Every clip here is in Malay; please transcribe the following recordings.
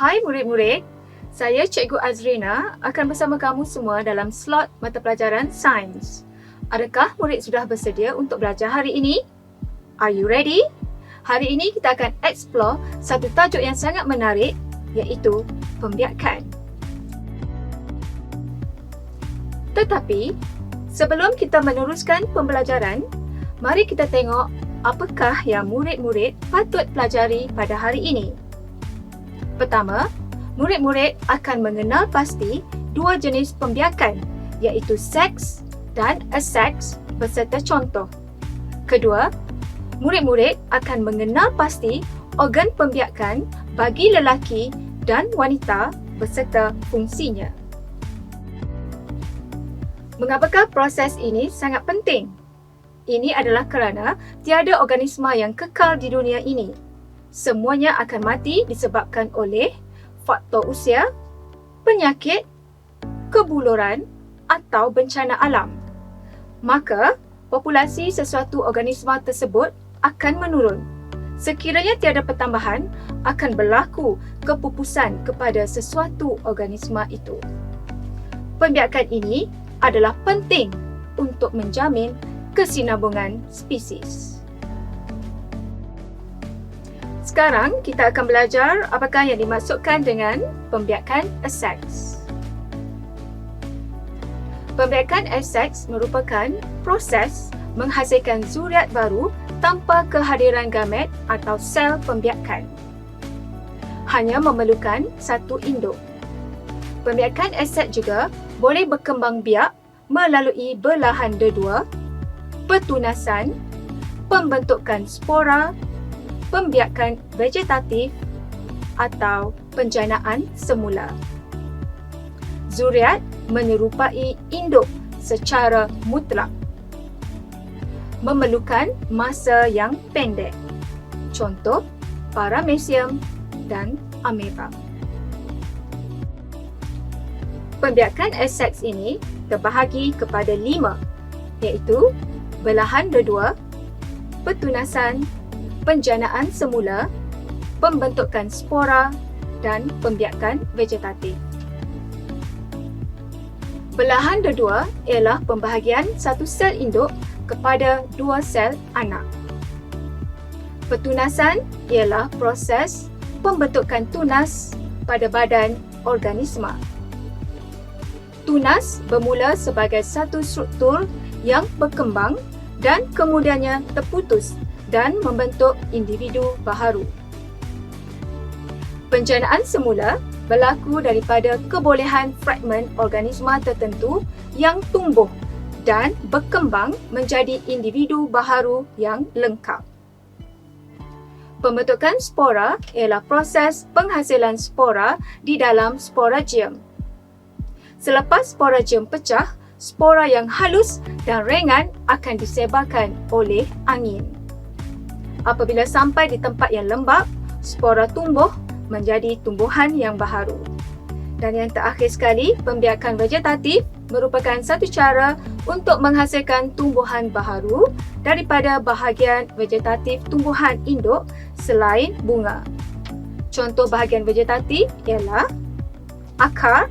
Hai murid-murid, saya Cikgu Azrina akan bersama kamu semua dalam slot mata pelajaran Sains. Adakah murid sudah bersedia untuk belajar hari ini? Are you ready? Hari ini kita akan explore satu tajuk yang sangat menarik, iaitu pembiakan. Tetapi, sebelum kita meneruskan pembelajaran, mari kita tengok apakah yang murid-murid patut pelajari pada hari ini. Pertama, murid-murid akan mengenal pasti dua jenis pembiakan, iaitu seks dan aseks beserta contoh. Kedua, murid-murid akan mengenal pasti organ pembiakan bagi lelaki dan wanita beserta fungsinya. Mengapakah proses ini sangat penting? Ini adalah kerana tiada organisma yang kekal di dunia ini. Semuanya akan mati disebabkan oleh faktor usia, penyakit, kebuluran atau bencana alam. Maka, populasi sesuatu organisma tersebut akan menurun. Sekiranya tiada pertambahan, akan berlaku kepupusan kepada sesuatu organisma itu. Pembiakan ini adalah penting untuk menjamin kesinambungan spesies. Sekarang kita akan belajar apakah yang dimaksudkan dengan pembiakan aseks. Pembiakan aseks merupakan proses menghasilkan zuriat baru tanpa kehadiran gamet atau sel pembiakan. Hanya memerlukan satu induk. Pembiakan aseks juga boleh berkembang biak melalui belahan dedua, pertunasan, pembentukan spora, pembiakan vegetatif atau penjanaan semula. Zuriat menyerupai induk secara mutlak. Memerlukan masa yang pendek. Contoh, paramecium dan ameba. Pembiakan aseks ini terbahagi kepada 5, iaitu belahan dedua, pertunasan, penjanaan semula, pembentukan spora dan pembiakan vegetatif. Belahan dedua ialah pembahagian satu sel induk kepada 2 sel anak. Pertunasan ialah proses pembentukan tunas pada badan organisma. Tunas bermula sebagai satu struktur yang berkembang dan kemudiannya terputus dan membentuk individu baharu. Penjanaan semula berlaku daripada kebolehan fragmen organisma tertentu yang tumbuh dan berkembang menjadi individu baharu yang lengkap. Pembentukan spora ialah proses penghasilan spora di dalam sporagium. Selepas sporagium pecah, spora yang halus dan ringan akan disebarkan oleh angin. Apabila sampai di tempat yang lembap, spora tumbuh menjadi tumbuhan yang baharu. Dan yang terakhir sekali, pembiakan vegetatif merupakan satu cara untuk menghasilkan tumbuhan baharu daripada bahagian vegetatif tumbuhan induk selain bunga. Contoh bahagian vegetatif ialah akar,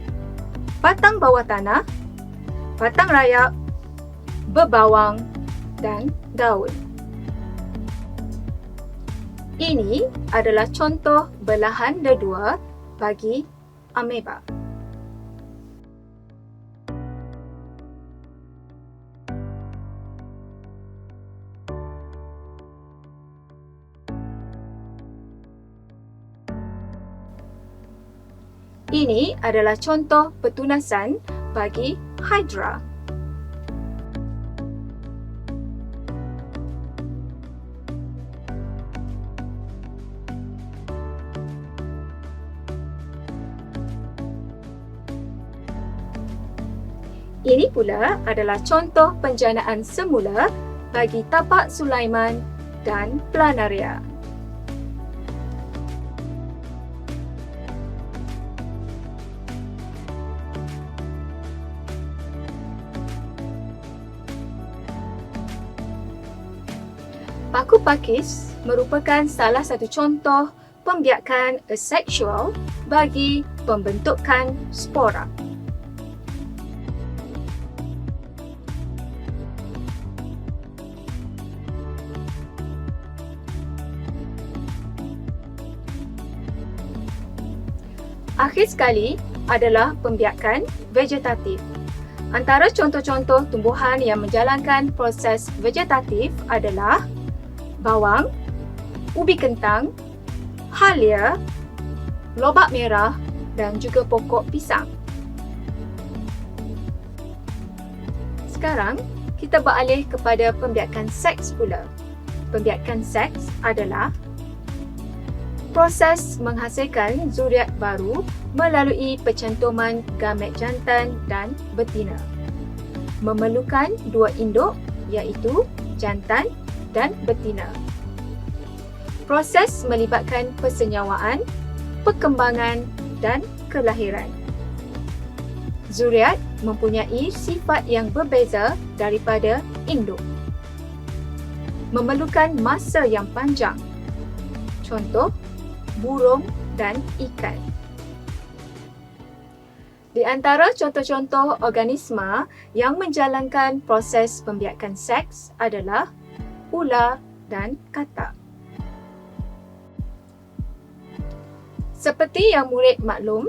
batang bawah tanah, batang rayap, berbawang dan daun. Ini adalah contoh belahan dedua bagi ameba. Ini adalah contoh pertunasan bagi hydra. Ini pula adalah contoh penjanaan semula bagi tapak Sulaiman dan planaria. Paku pakis merupakan salah satu contoh pembiakan aseksual bagi pembentukan spora. Akhir sekali adalah pembiakan vegetatif. Antara contoh-contoh tumbuhan yang menjalankan proses vegetatif adalah bawang, ubi kentang, halia, lobak merah dan juga pokok pisang. Sekarang, kita beralih kepada pembiakan seks pula. Pembiakan seks adalah proses menghasilkan zuriat baru melalui pencantuman gamet jantan dan betina. Memerlukan dua induk iaitu jantan dan betina. Proses melibatkan persenyawaan, perkembangan dan kelahiran. Zuriat mempunyai sifat yang berbeza daripada induk. Memerlukan masa yang panjang. Contoh, burung dan ikan. Di antara contoh-contoh organisma yang menjalankan proses pembiakan seks adalah ular dan katak. Seperti yang murid maklum,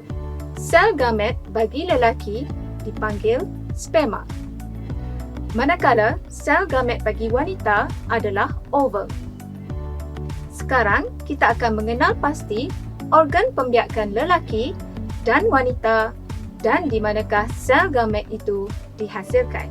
sel gamet bagi lelaki dipanggil sperma. Manakala sel gamet bagi wanita adalah ovum. Sekarang, kita akan mengenal pasti organ pembiakan lelaki dan wanita dan di manakah sel gamet itu dihasilkan.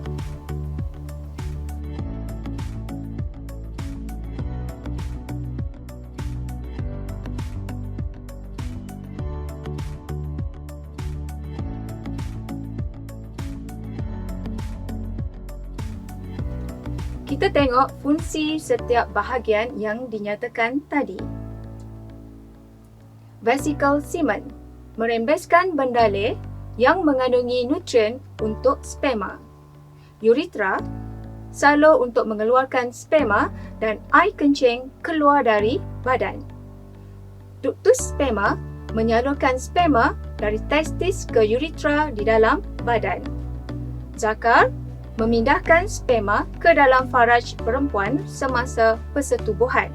Kita tengok fungsi setiap bahagian yang dinyatakan tadi. Vesicle semen merembeskan bendaleh yang mengandungi nutrien untuk sperma. Uretra salur untuk mengeluarkan sperma dan air kencing keluar dari badan. Ductus sperma menyalurkan sperma dari testis ke uretra di dalam badan. Zakar memindahkan sperma ke dalam faraj perempuan semasa persetubuhan.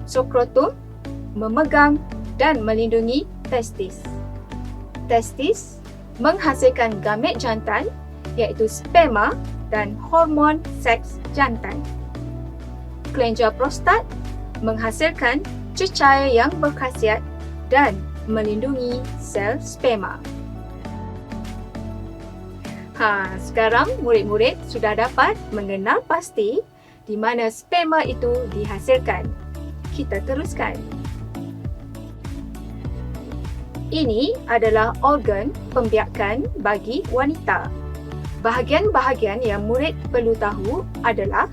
Skrotum memegang dan melindungi testis. Testis menghasilkan gamet jantan iaitu sperma dan hormon seks jantan. Kelenjar prostat menghasilkan cecair yang berkhasiat dan melindungi sel sperma. Sekarang murid-murid sudah dapat mengenal pasti di mana sperma itu dihasilkan. Kita teruskan. Ini adalah organ pembiakan bagi wanita. Bahagian-bahagian yang murid perlu tahu adalah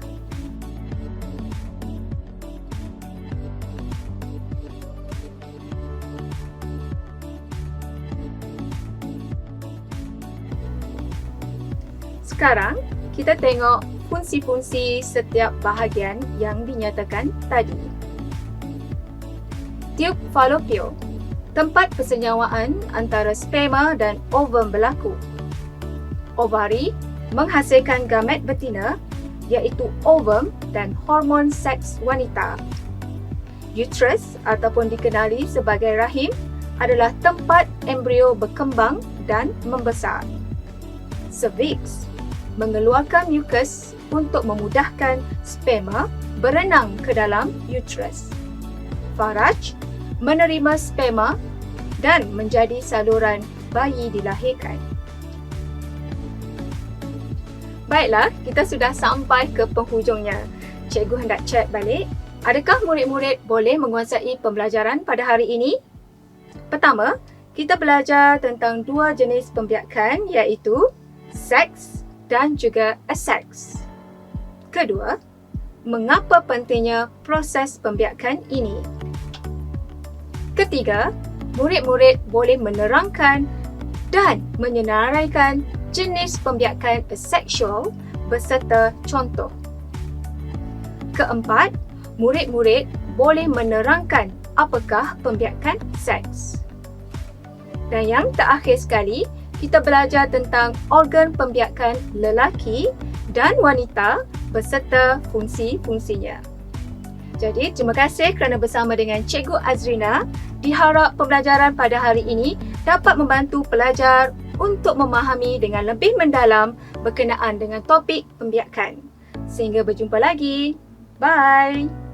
sekarang, kita tengok fungsi-fungsi setiap bahagian yang dinyatakan tadi. Tiub falopio, tempat persenyawaan antara sperma dan ovum berlaku. Ovari menghasilkan gamet betina iaitu ovum dan hormon seks wanita. Uterus ataupun dikenali sebagai rahim adalah tempat embrio berkembang dan membesar. Cervix mengeluarkan mucus untuk memudahkan sperma berenang ke dalam uterus. Faraj menerima sperma dan menjadi saluran bayi dilahirkan. Baiklah, kita sudah sampai ke penghujungnya. Cikgu hendak cek balik, adakah murid-murid boleh menguasai pembelajaran pada hari ini? Pertama, kita belajar tentang dua jenis pembiakan iaitu seks dan juga aseks. Kedua, mengapa pentingnya proses pembiakan ini? Ketiga, murid-murid boleh menerangkan dan menyenaraikan jenis pembiakan aseksual beserta contoh. Keempat, murid-murid boleh menerangkan apakah pembiakan seks. Dan yang terakhir sekali, kita belajar tentang organ pembiakan lelaki dan wanita beserta fungsi-fungsinya. Jadi, terima kasih kerana bersama dengan Cikgu Azrina. Diharap pembelajaran pada hari ini dapat membantu pelajar untuk memahami dengan lebih mendalam berkenaan dengan topik pembiakan. Sehingga berjumpa lagi. Bye!